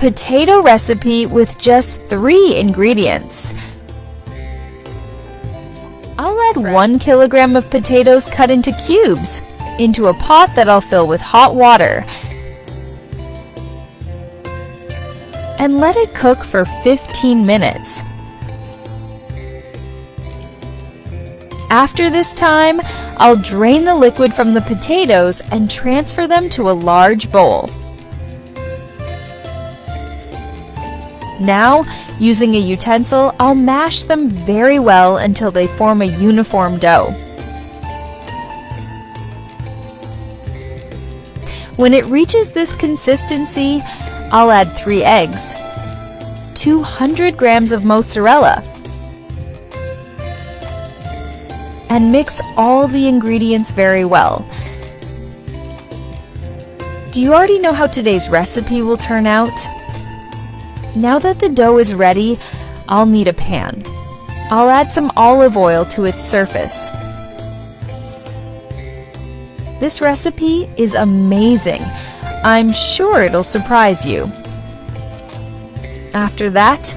potato recipe with just 3 ingredients. I'll add 1 kilogram of potatoes cut into cubes into a pot that I'll fill with hot water and let it cook for 15 minutes. After this time, I'll drain the liquid from the potatoes and transfer them to a large bowl. Now, using a utensil, I'll mash them very well until they form a uniform dough. When it reaches this consistency, I'll add 3 eggs, 200 grams of mozzarella, and mix all the ingredients very well. Do you already know how today's recipe will turn out? Now that the dough is ready, I'll need a pan. I'll add some olive oil to its surface. This recipe is amazing. I'm sure it'll surprise you. After that,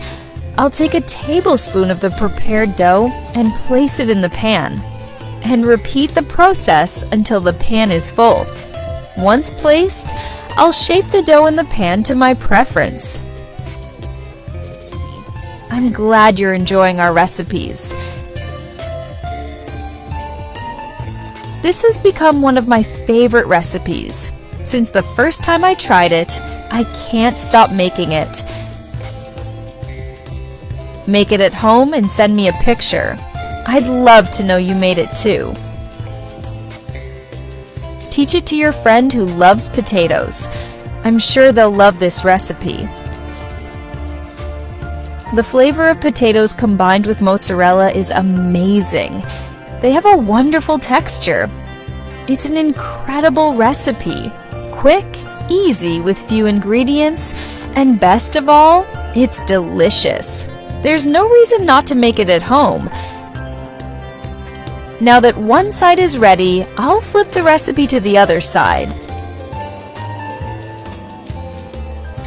I'll take a tablespoon of the prepared dough and place it in the pan, and repeat the process until the pan is full. Once placed, I'll shape the dough in the pan to my preference. I'm glad you're enjoying our recipes. This has become one of my favorite recipes. Since the first time I tried it, I can't stop making it. Make it at home and send me a picture. I'd love to know you made it too. Teach it to your friend who loves potatoes. I'm sure they'll love this recipe. The flavor of potatoes combined with mozzarella is amazing. They have a wonderful texture. It's an incredible recipe. Quick, easy with few ingredients, and best of all, it's delicious. There's no reason not to make it at home. Now that one side is ready, I'll flip the recipe to the other side.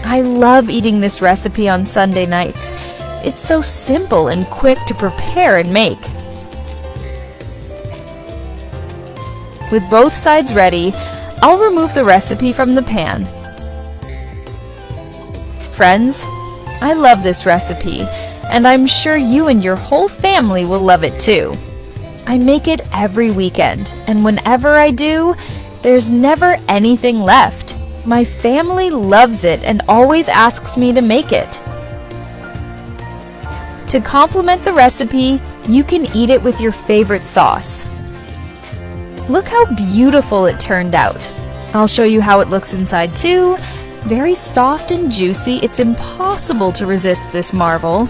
I love eating this recipe on Sunday nights. It's so simple and quick to prepare and make. With both sides ready, I'll remove the recipe from the pan. Friends, I love this recipe, and I'm sure you and your whole family will love it too. I make it every weekend, and whenever I do, there's never anything left. My family loves it and always asks me to make it. To complement the recipe, you can eat it with your favorite sauce. Look how beautiful it turned out. I'll show you how it looks inside too. Very soft and juicy, it's impossible to resist this marvel.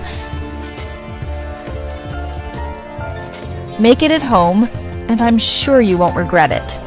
Make it at home, and I'm sure you won't regret it.